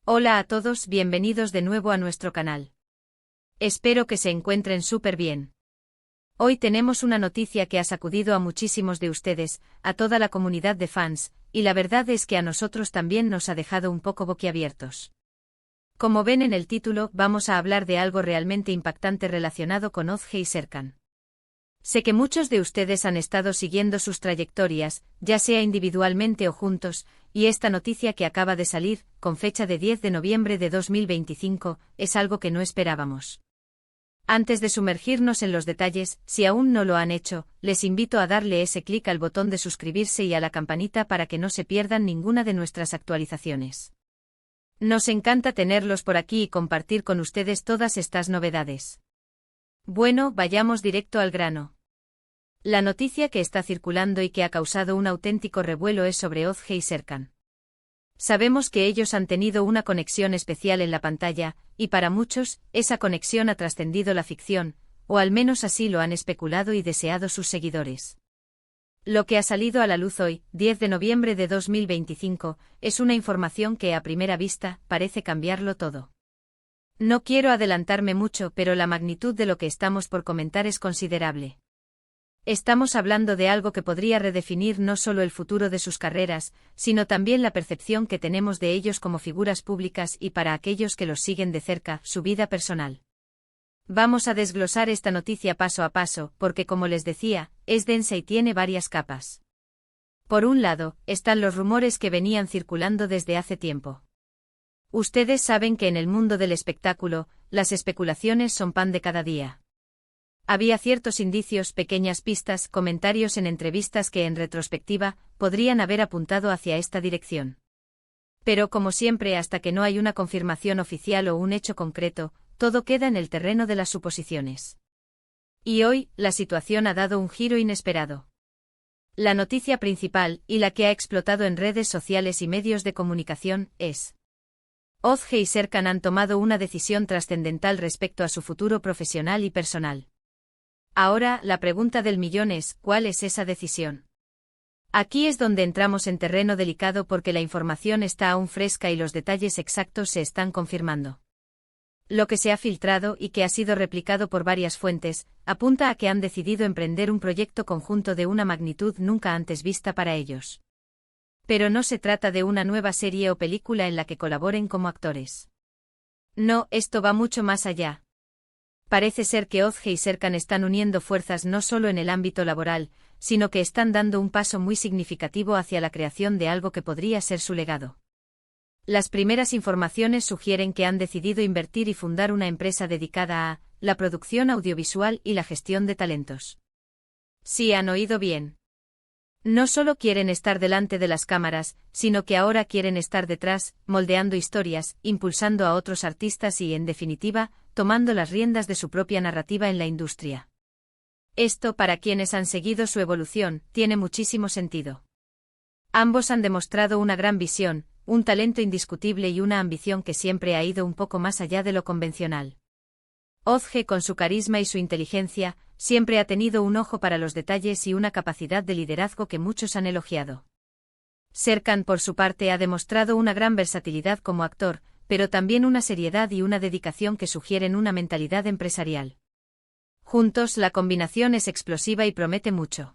Hola a todos, bienvenidos de nuevo a nuestro canal. Espero que se encuentren súper bien. Hoy tenemos una noticia que ha sacudido a muchísimos de ustedes, a toda la comunidad de fans, y la verdad es que a nosotros también nos ha dejado un poco boquiabiertos. Como ven en el título, vamos a hablar de algo realmente impactante relacionado con Ozge y Serkan. Sé que muchos de ustedes han estado siguiendo sus trayectorias, ya sea individualmente o juntos, y esta noticia que acaba de salir, con fecha de 10 de noviembre de 2025, es algo que no esperábamos. Antes de sumergirnos en los detalles, si aún no lo han hecho, les invito a darle ese clic al botón de suscribirse y a la campanita para que no se pierdan ninguna de nuestras actualizaciones. Nos encanta tenerlos por aquí y compartir con ustedes todas estas novedades. Bueno, vayamos directo al grano. La noticia que está circulando y que ha causado un auténtico revuelo es sobre Ozge y Serkan. Sabemos que ellos han tenido una conexión especial en la pantalla, y para muchos, esa conexión ha trascendido la ficción, o al menos así lo han especulado y deseado sus seguidores. Lo que ha salido a la luz hoy, 10 de noviembre de 2025, es una información que a primera vista parece cambiarlo todo. No quiero adelantarme mucho, pero la magnitud de lo que estamos por comentar es considerable. Estamos hablando de algo que podría redefinir no solo el futuro de sus carreras, sino también la percepción que tenemos de ellos como figuras públicas y para aquellos que los siguen de cerca, su vida personal. Vamos a desglosar esta noticia paso a paso, porque como les decía, es densa y tiene varias capas. Por un lado, están los rumores que venían circulando desde hace tiempo. Ustedes saben que en el mundo del espectáculo, las especulaciones son pan de cada día. Había ciertos indicios, pequeñas pistas, comentarios en entrevistas que en retrospectiva, podrían haber apuntado hacia esta dirección. Pero como siempre, hasta que no hay una confirmación oficial o un hecho concreto, todo queda en el terreno de las suposiciones. Y hoy, la situación ha dado un giro inesperado. La noticia principal, y la que ha explotado en redes sociales y medios de comunicación, es: Ozge y Serkan han tomado una decisión trascendental respecto a su futuro profesional y personal. Ahora, la pregunta del millón es, ¿cuál es esa decisión? Aquí es donde entramos en terreno delicado porque la información está aún fresca y los detalles exactos se están confirmando. Lo que se ha filtrado y que ha sido replicado por varias fuentes, apunta a que han decidido emprender un proyecto conjunto de una magnitud nunca antes vista para ellos. Pero no se trata de una nueva serie o película en la que colaboren como actores. No, esto va mucho más allá. Parece ser que Ozge y Serkan están uniendo fuerzas no solo en el ámbito laboral, sino que están dando un paso muy significativo hacia la creación de algo que podría ser su legado. Las primeras informaciones sugieren que han decidido invertir y fundar una empresa dedicada a la producción audiovisual y la gestión de talentos. Sí, han oído bien. No solo quieren estar delante de las cámaras, sino que ahora quieren estar detrás, moldeando historias, impulsando a otros artistas y, en definitiva, tomando las riendas de su propia narrativa en la industria. Esto, para quienes han seguido su evolución, tiene muchísimo sentido. Ambos han demostrado una gran visión, un talento indiscutible y una ambición que siempre ha ido un poco más allá de lo convencional. Ozge, con su carisma y su inteligencia, siempre ha tenido un ojo para los detalles y una capacidad de liderazgo que muchos han elogiado. Serkan, por su parte, ha demostrado una gran versatilidad como actor, pero también una seriedad y una dedicación que sugieren una mentalidad empresarial. Juntos, la combinación es explosiva y promete mucho.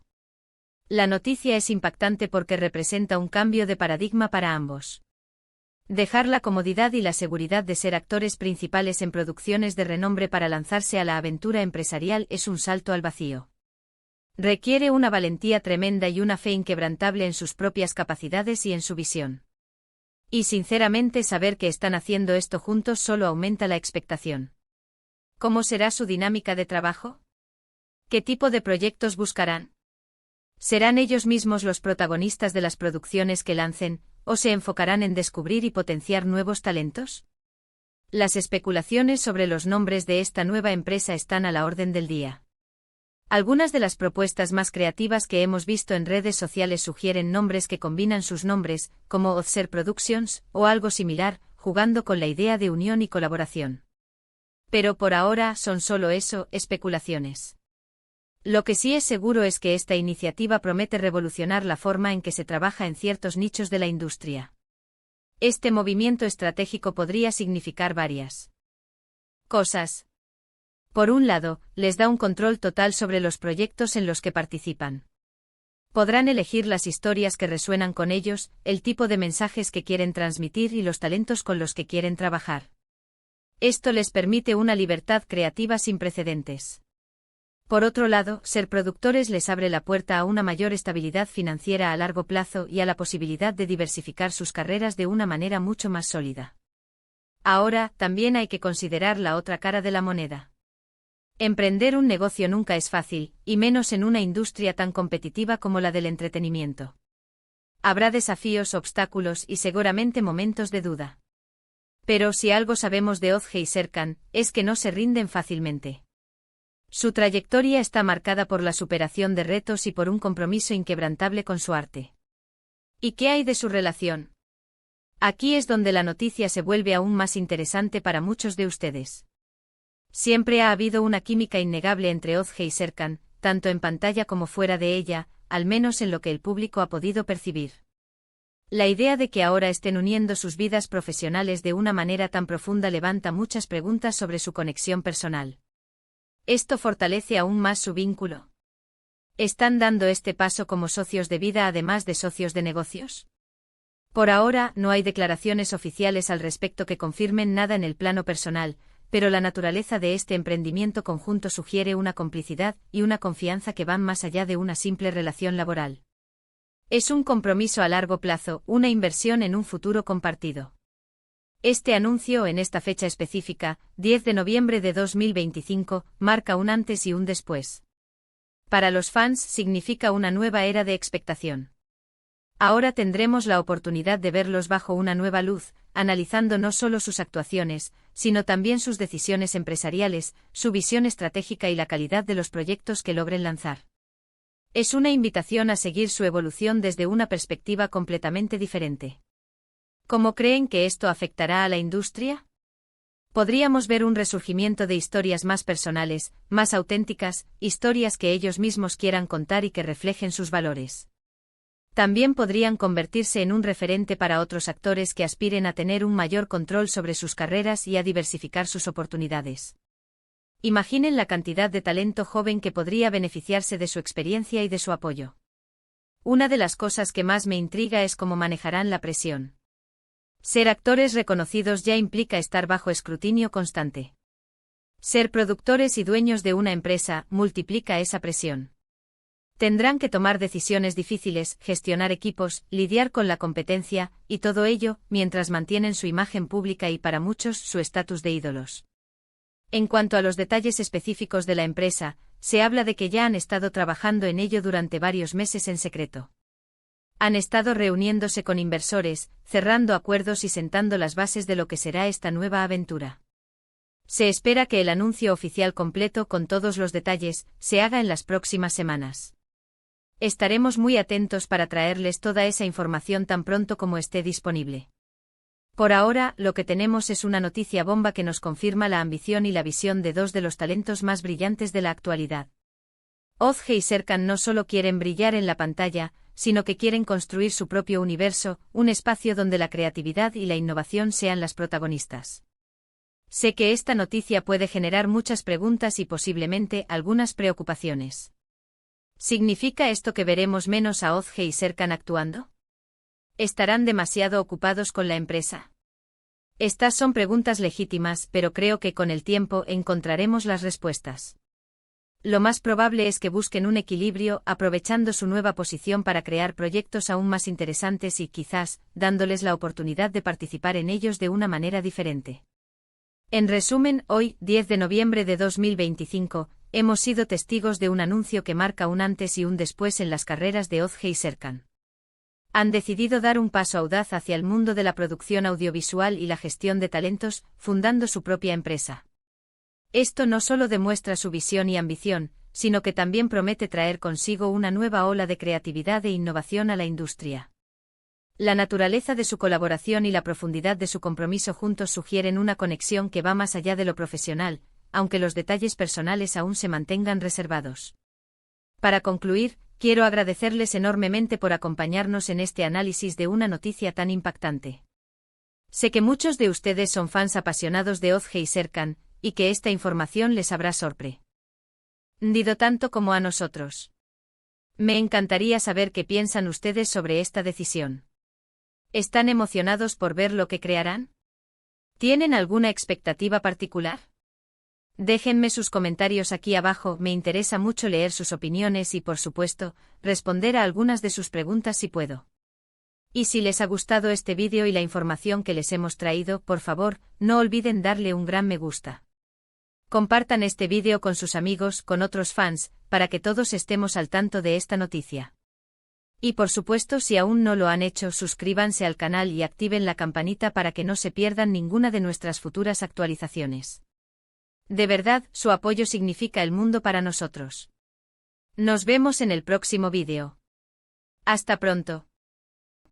La noticia es impactante porque representa un cambio de paradigma para ambos. Dejar la comodidad y la seguridad de ser actores principales en producciones de renombre para lanzarse a la aventura empresarial es un salto al vacío. Requiere una valentía tremenda y una fe inquebrantable en sus propias capacidades y en su visión. Y sinceramente, saber que están haciendo esto juntos solo aumenta la expectación. ¿Cómo será su dinámica de trabajo? ¿Qué tipo de proyectos buscarán? ¿Serán ellos mismos los protagonistas de las producciones que lancen, o se enfocarán en descubrir y potenciar nuevos talentos? Las especulaciones sobre los nombres de esta nueva empresa están a la orden del día. Algunas de las propuestas más creativas que hemos visto en redes sociales sugieren nombres que combinan sus nombres, como Ozser Productions, o algo similar, jugando con la idea de unión y colaboración. Pero por ahora son solo eso, especulaciones. Lo que sí es seguro es que esta iniciativa promete revolucionar la forma en que se trabaja en ciertos nichos de la industria. Este movimiento estratégico podría significar varias cosas. Por un lado, les da un control total sobre los proyectos en los que participan. Podrán elegir las historias que resuenan con ellos, el tipo de mensajes que quieren transmitir y los talentos con los que quieren trabajar. Esto les permite una libertad creativa sin precedentes. Por otro lado, ser productores les abre la puerta a una mayor estabilidad financiera a largo plazo y a la posibilidad de diversificar sus carreras de una manera mucho más sólida. Ahora, también hay que considerar la otra cara de la moneda. Emprender un negocio nunca es fácil, y menos en una industria tan competitiva como la del entretenimiento. Habrá desafíos, obstáculos y seguramente momentos de duda. Pero si algo sabemos de Ozge y Serkan, es que no se rinden fácilmente. Su trayectoria está marcada por la superación de retos y por un compromiso inquebrantable con su arte. ¿Y qué hay de su relación? Aquí es donde la noticia se vuelve aún más interesante para muchos de ustedes. Siempre ha habido una química innegable entre Ozge y Serkan, tanto en pantalla como fuera de ella, al menos en lo que el público ha podido percibir. La idea de que ahora estén uniendo sus vidas profesionales de una manera tan profunda levanta muchas preguntas sobre su conexión personal. ¿Esto fortalece aún más su vínculo? ¿Están dando este paso como socios de vida además de socios de negocios? Por ahora, no hay declaraciones oficiales al respecto que confirmen nada en el plano personal, pero la naturaleza de este emprendimiento conjunto sugiere una complicidad y una confianza que van más allá de una simple relación laboral. Es un compromiso a largo plazo, una inversión en un futuro compartido. Este anuncio en esta fecha específica, 10 de noviembre de 2025, marca un antes y un después. Para los fans significa una nueva era de expectación. Ahora tendremos la oportunidad de verlos bajo una nueva luz, analizando no solo sus actuaciones, sino también sus decisiones empresariales, su visión estratégica y la calidad de los proyectos que logren lanzar. Es una invitación a seguir su evolución desde una perspectiva completamente diferente. ¿Cómo creen que esto afectará a la industria? Podríamos ver un resurgimiento de historias más personales, más auténticas, historias que ellos mismos quieran contar y que reflejen sus valores. También podrían convertirse en un referente para otros actores que aspiren a tener un mayor control sobre sus carreras y a diversificar sus oportunidades. Imaginen la cantidad de talento joven que podría beneficiarse de su experiencia y de su apoyo. Una de las cosas que más me intriga es cómo manejarán la presión. Ser actores reconocidos ya implica estar bajo escrutinio constante. Ser productores y dueños de una empresa multiplica esa presión. Tendrán que tomar decisiones difíciles, gestionar equipos, lidiar con la competencia, y todo ello, mientras mantienen su imagen pública y para muchos su estatus de ídolos. En cuanto a los detalles específicos de la empresa, se habla de que ya han estado trabajando en ello durante varios meses en secreto. Han estado reuniéndose con inversores, cerrando acuerdos y sentando las bases de lo que será esta nueva aventura. Se espera que el anuncio oficial completo con todos los detalles se haga en las próximas semanas. Estaremos muy atentos para traerles toda esa información tan pronto como esté disponible. Por ahora, lo que tenemos es una noticia bomba que nos confirma la ambición y la visión de dos de los talentos más brillantes de la actualidad. Ozge y Serkan no solo quieren brillar en la pantalla, sino que quieren construir su propio universo, un espacio donde la creatividad y la innovación sean las protagonistas. Sé que esta noticia puede generar muchas preguntas y posiblemente algunas preocupaciones. ¿Significa esto que veremos menos a Ozge y Serkan actuando? ¿Estarán demasiado ocupados con la empresa? Estas son preguntas legítimas, pero creo que con el tiempo encontraremos las respuestas. Lo más probable es que busquen un equilibrio, aprovechando su nueva posición para crear proyectos aún más interesantes y quizás, dándoles la oportunidad de participar en ellos de una manera diferente. En resumen, hoy, 10 de noviembre de 2025, hemos sido testigos de un anuncio que marca un antes y un después en las carreras de Ozge y Serkan. Han decidido dar un paso audaz hacia el mundo de la producción audiovisual y la gestión de talentos, fundando su propia empresa. Esto no solo demuestra su visión y ambición, sino que también promete traer consigo una nueva ola de creatividad e innovación a la industria. La naturaleza de su colaboración y la profundidad de su compromiso juntos sugieren una conexión que va más allá de lo profesional, aunque los detalles personales aún se mantengan reservados. Para concluir, quiero agradecerles enormemente por acompañarnos en este análisis de una noticia tan impactante. Sé que muchos de ustedes son fans apasionados de Ozge y Serkan, y que esta información les habrá sorprendido tanto como a nosotros. Me encantaría saber qué piensan ustedes sobre esta decisión. ¿Están emocionados por ver lo que crearán? ¿Tienen alguna expectativa particular? Déjenme sus comentarios aquí abajo, me interesa mucho leer sus opiniones y, por supuesto, responder a algunas de sus preguntas si puedo. Y si les ha gustado este vídeo y la información que les hemos traído, por favor, no olviden darle un gran me gusta. Compartan este vídeo con sus amigos, con otros fans, para que todos estemos al tanto de esta noticia. Y por supuesto, si aún no lo han hecho, suscríbanse al canal y activen la campanita para que no se pierdan ninguna de nuestras futuras actualizaciones. De verdad, su apoyo significa el mundo para nosotros. Nos vemos en el próximo vídeo. Hasta pronto.